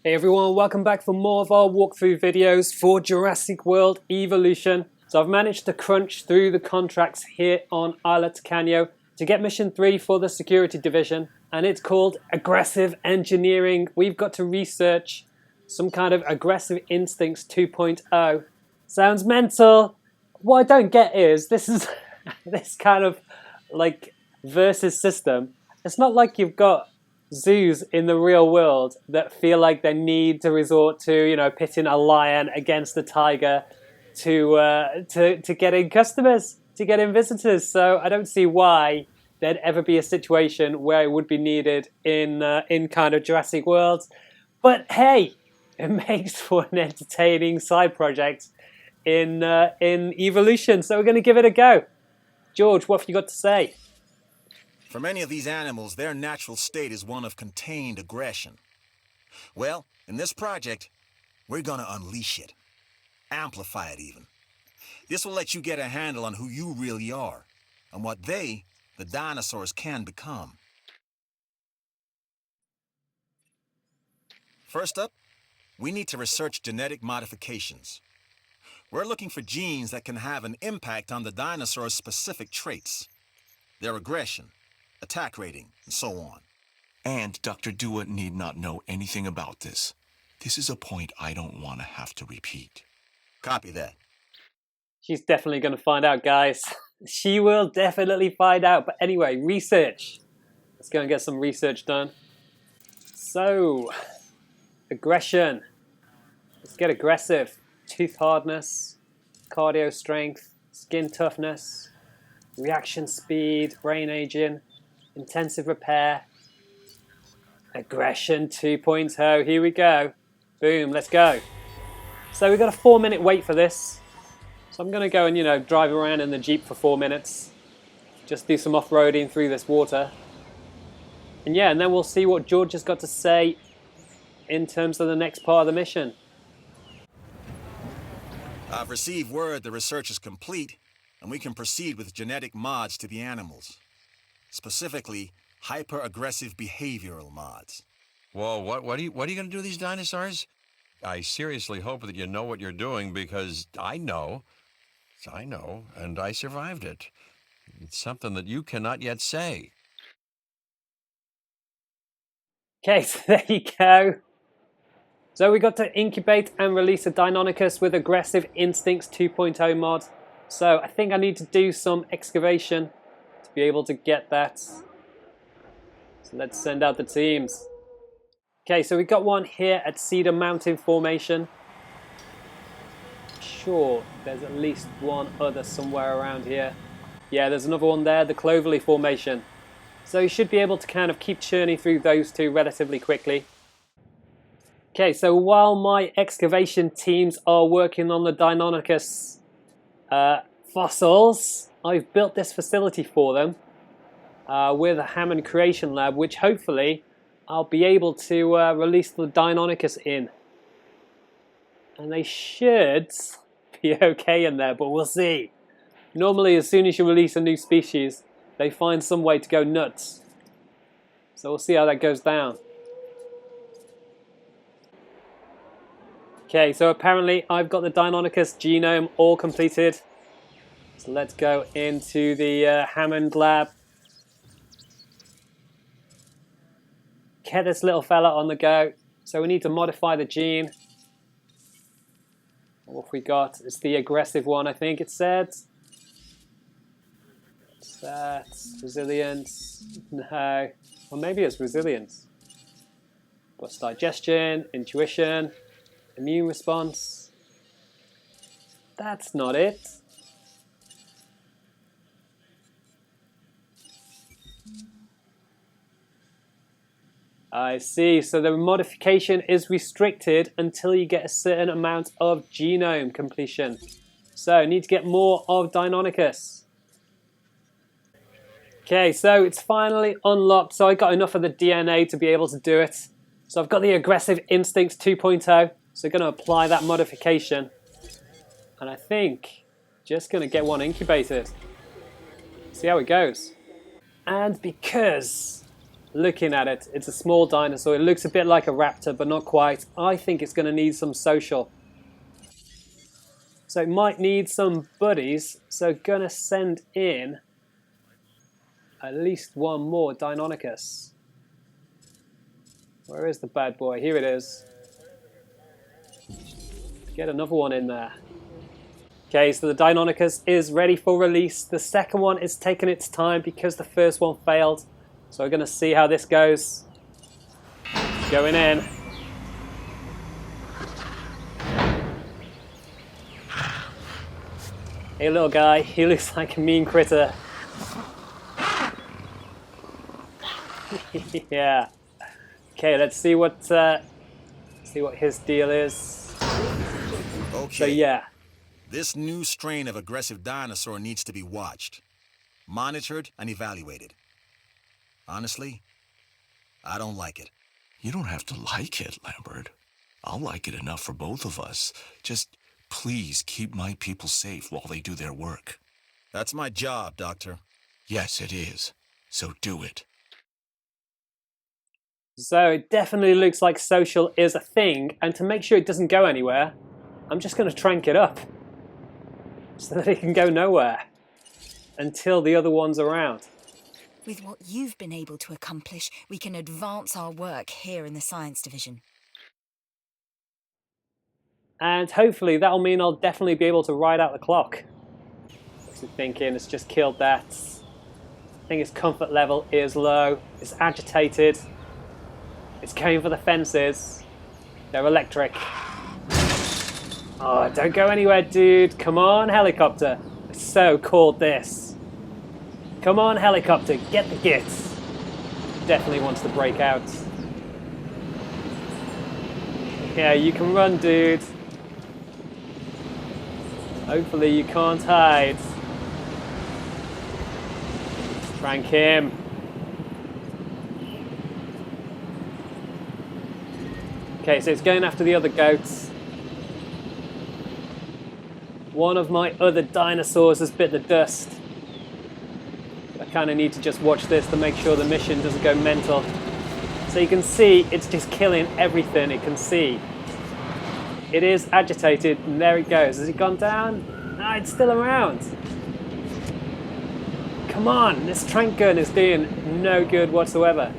Hey everyone, welcome back for more of our walkthrough videos for Jurassic World Evolution. So I've managed to crunch through the contracts here on Isla Tacanho to get mission 3 for the security division, and it's called Aggressive Engineering. We've got to research some kind of Aggressive Instincts 2.0. Sounds mental. What I don't get is this is this kind of like versus system. It's not like you've got zoos in the real world that feel like they need to resort to, pitting a lion against a tiger to get in customers, to get in visitors. So I don't see why there'd ever be a situation where it would be needed in kind of Jurassic World. But hey, it makes for an entertaining side project in Evolution. So we're going to give it a go. George, what have you got to say? For many of these animals, their natural state is one of contained aggression. Well, in this project, we're gonna unleash it. Amplify it even. This will let you get a handle on who you really are, and what the dinosaurs, can become. First up, we need to research genetic modifications. We're looking for genes that can have an impact on the dinosaurs' specific traits. Their aggression, attack rating, and so on. And Dr. Dua need not know anything about this. This is a point I don't want to have to repeat. Copy that. She's definitely going to find out, guys. She will definitely find out. But anyway, research. Let's go and get some research done. So, aggression. Let's get aggressive. Tooth hardness, cardio strength, skin toughness, reaction speed, brain aging, intensive repair, aggression 2.0. Here we go. Boom, let's go. So we've got a 4-minute wait for this. So I'm going to go and, drive around in the Jeep for 4 minutes. Just do some off-roading through this water. And yeah, and then we'll see what George has got to say in terms of the next part of the mission. I've received word the research is complete, and we can proceed with genetic mods to the animals. Specifically, hyper-aggressive behavioral mods. Whoa, what are you going to do to these dinosaurs? I seriously hope that you know what you're doing, because I know, and I survived it. It's something that you cannot yet say. Okay, so there you go. So we got to incubate and release a Deinonychus with Aggressive Instincts 2.0 mod. So I think I need to do some excavation to be able to get that. So let's send out the teams. Okay, so we got one here at Cedar Mountain Formation. Sure, there's at least one other somewhere around here. Yeah, there's another one there, the Cloverleaf Formation. So you should be able to kind of keep churning through those two relatively quickly. Okay, so while my excavation teams are working on the Deinonychus fossils, I've built this facility for them with a Hammond Creation Lab, which hopefully I'll be able to release the Deinonychus in. And they should be okay in there, but we'll see. Normally, as soon as you release a new species, they find some way to go nuts. So we'll see how that goes down. Okay, so apparently I've got the Deinonychus genome all completed. So let's go into the Hammond lab. Get this little fella on the go. So we need to modify the gene. What have we got? It's the aggressive one, I think it said. What's that? Resilience? No. Well, maybe it's resilience. What's digestion, intuition, immune response? That's not it. I see, so the modification is restricted until you get a certain amount of genome completion. So I need to get more of Deinonychus. Okay, so it's finally unlocked, so I got enough of the DNA to be able to do it. So I've got the Aggressive Instincts 2.0, so I'm going to apply that modification. And I think just going to get one incubated. See how it goes. And because looking at it, it's a small dinosaur. It looks a bit like a raptor, but not quite. I think it's going to need some social. So it might need some buddies. So gonna send in at least one more Deinonychus. Where is the bad boy? Here it is. Get another one in there. Okay, so the Deinonychus is ready for release. The second one is taking its time because the first one failed. So we're going to see how this goes. Going in. Hey little guy, he looks like a mean critter. Yeah. Okay, let's see what his deal is. Okay. So yeah. This new strain of aggressive dinosaur needs to be watched, monitored, and evaluated. Honestly, I don't like it. You don't have to like it, Lambert. I'll like it enough for both of us. Just please keep my people safe while they do their work. That's my job, Doctor. Yes, it is. So do it. So it definitely looks like social is a thing, and to make sure it doesn't go anywhere, I'm just going to trank it up so that it can go nowhere until the other one's around. With what you've been able to accomplish, we can advance our work here in the Science Division. And hopefully that'll mean I'll definitely be able to ride out the clock. What's he thinking? It's just killed that. I think its comfort level is low. It's agitated. It's going for the fences. They're electric. Oh, don't go anywhere, dude. Come on, helicopter. I so called this. Come on, helicopter. Get the gits. Definitely wants to break out. Yeah, you can run, dude. Hopefully you can't hide. Frank him. Okay, so it's going after the other goats. One of my other dinosaurs has bit the dust. I kind of need to just watch this to make sure the mission doesn't go mental. So you can see it's just killing everything it can see. It is agitated, and there it goes. Has it gone down? No, it's still around. Come on, this trank gun is doing no good whatsoever.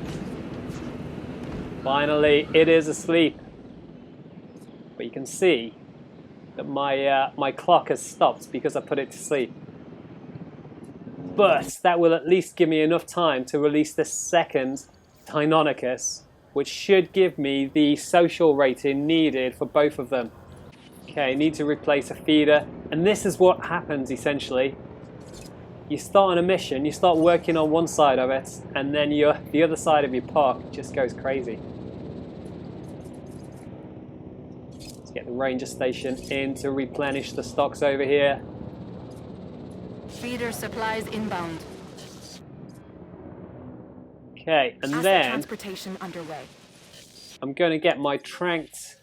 Finally, it is asleep. But you can see that my clock has stopped because I put it to sleep. But that will at least give me enough time to release the second Deinonychus, which should give me the social rating needed for both of them. Okay, need to replace a feeder. And this is what happens essentially. You start on a mission, you start working on one side of it, and then the other side of your park just goes crazy. Let's get the ranger station in to replenish the stocks over here. Feeder supplies inbound. Okay, and Asset then transportation underway. I'm going to get my tranked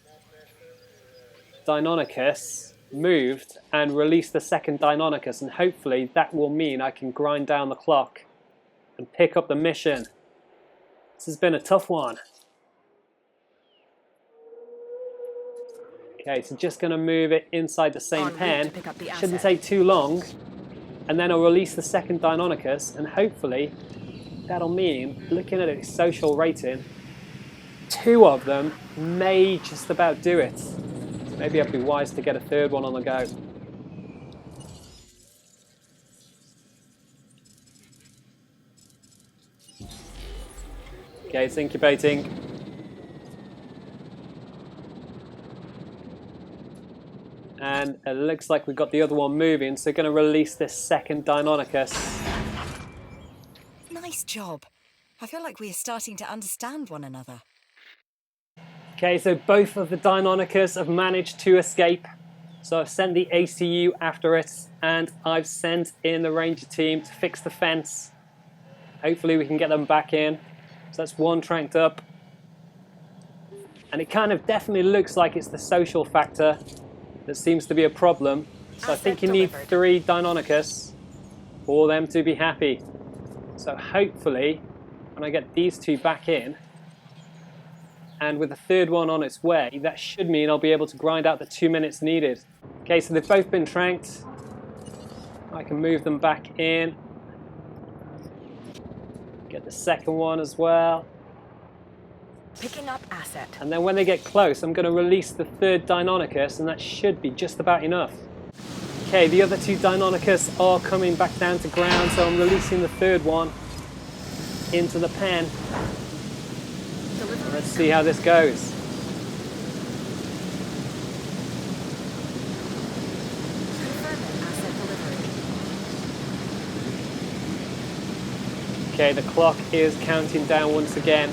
Deinonychus moved and release the second Deinonychus, and hopefully that will mean I can grind down the clock and pick up the mission. This has been a tough one. Okay, so just going to move it inside the same pen. Shouldn't take too long. And then I'll release the second Deinonychus, and hopefully that'll mean, looking at its social rating, 2 of them may just about do it. So maybe I'd be wise to get a third one on the go. Okay, it's incubating. And it looks like we've got the other one moving, so we're going to release this second Deinonychus. Nice job. I feel like we are starting to understand one another. Okay, so both of the Deinonychus have managed to escape. So I've sent the ACU after it, and I've sent in the ranger team to fix the fence. Hopefully we can get them back in. So that's one tranked up. And it kind of definitely looks like it's the social factor that seems to be a problem. So I think you need 3 Deinonychus for them to be happy. So hopefully when I get these two back in, and with the third one on its way, that should mean I'll be able to grind out the 2 minutes needed. Okay, so they've both been tranked. I can move them back in. Get the second one as well. Picking up asset. And then when they get close, I'm going to release the third Deinonychus, and that should be just about enough. Okay, the other two Deinonychus are coming back down to ground, so I'm releasing the third one into the pen. Let's see how this goes. Confirming asset delivery. Okay, the clock is counting down once again.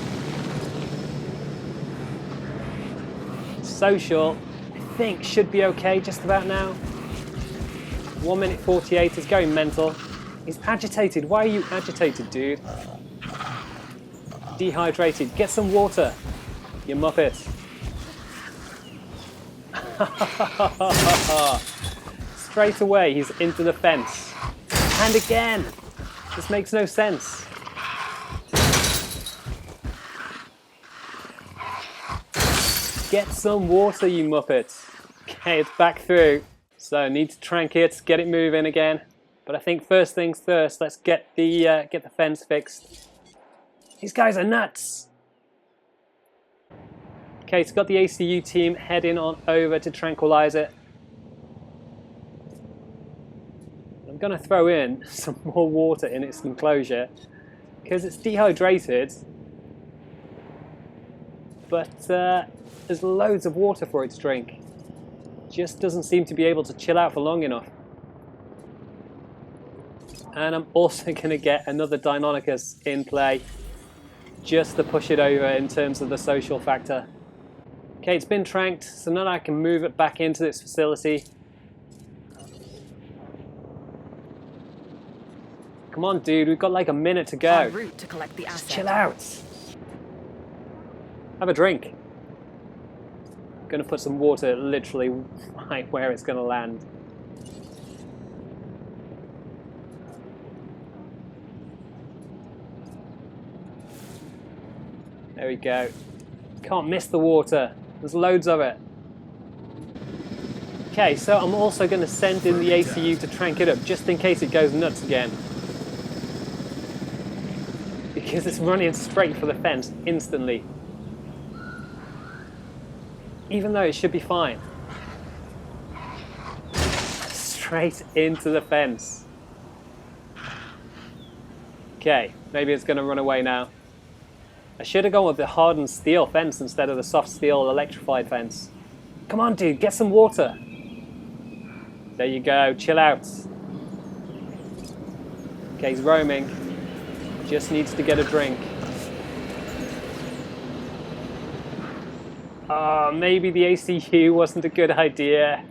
Social, I think, should be okay just about now. 1 minute 48 is going mental. He's agitated. Why are you agitated, dude? Dehydrated. Get some water, you muppet. Straight away, he's into the fence. And again! This makes no sense. Get some water, you muppet. Okay, it's back through. So need to trank it, get it moving again. But I think first things first, let's get the fence fixed. These guys are nuts. Okay, so got the ACU team heading on over to tranquilize it. I'm going to throw in some more water in its enclosure because it's dehydrated. But there's loads of water for it to drink. Just doesn't seem to be able to chill out for long enough. And I'm also going to get another Deinonychus in play just to push it over in terms of the social factor. Okay, it's been tranked, so now I can move it back into its facility. Come on, dude, we've got like a minute to go. En route to collect the Just asset. chill out. Have a drink. Gonna put some water literally right where it's gonna land. There we go. Can't miss the water. There's loads of it. Okay, so I'm also going to send in the ACU to trank it up just in case it goes nuts again. Because it's running straight for the fence instantly. Even though it should be fine. Straight into the fence. Okay, maybe it's going to run away now. I should have gone with the hardened steel fence instead of the soft steel electrified fence. Come on, dude, get some water. There you go, chill out. Okay, he's roaming. Just needs to get a drink. Oh, maybe the ACU wasn't a good idea.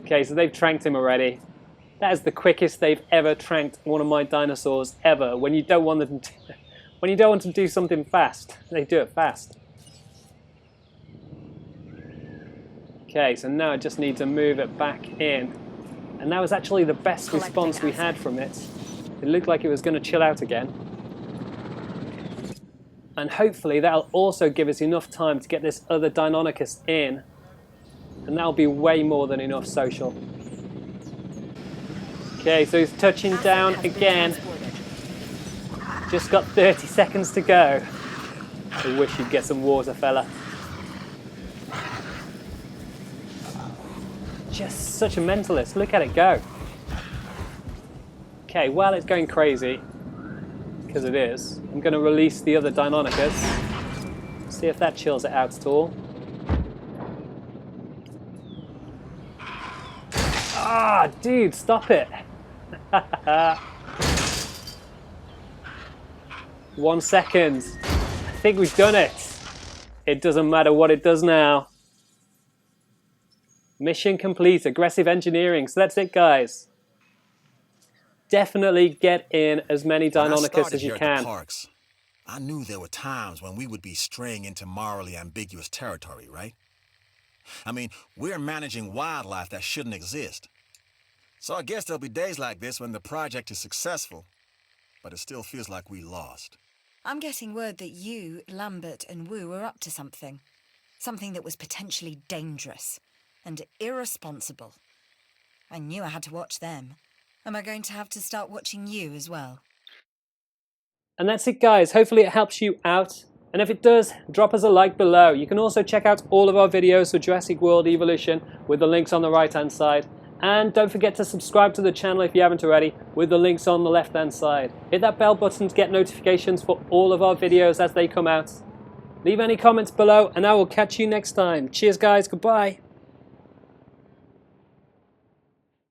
Okay, so they've tranked him already. That is the quickest they've ever tranked one of my dinosaurs ever. When you don't want them to, when you don't want to do something fast, they do it fast. Okay, so now I just need to move it back in. And that was actually the best response we had from it. It looked like it was going to chill out again. And hopefully that'll also give us enough time to get this other Deinonychus in. And that'll be way more than enough social. Okay, so he's touching down again. Just got 30 seconds to go. I wish you'd get some water, fella. Just such a mentalist. Look at it go. Okay, well, it's going crazy. Because it is. I'm going to release the other Deinonychus. See if that chills it out at all. Ah, dude, stop it. 1 second. I think we've done it. It doesn't matter what it does now. Mission complete. Aggressive engineering. So that's it, guys. Definitely get in as many Deinonychus as you When I started here at the can. parks, I knew there were times when we would be straying into morally ambiguous territory, right? I mean, we're managing wildlife that shouldn't exist. So I guess there'll be days like this when the project is successful, but it still feels like we lost. I'm getting word that you, Lambert, and Wu were up to something. Something that was potentially dangerous and irresponsible. I knew I had to watch them. Am I going to have to start watching you as well? And that's it, guys. Hopefully it helps you out. And if it does, drop us a like below. You can also check out all of our videos for Jurassic World Evolution with the links on the right hand side. And don't forget to subscribe to the channel if you haven't already with the links on the left hand side. Hit that bell button to get notifications for all of our videos as they come out. Leave any comments below and I will catch you next time. Cheers guys, goodbye.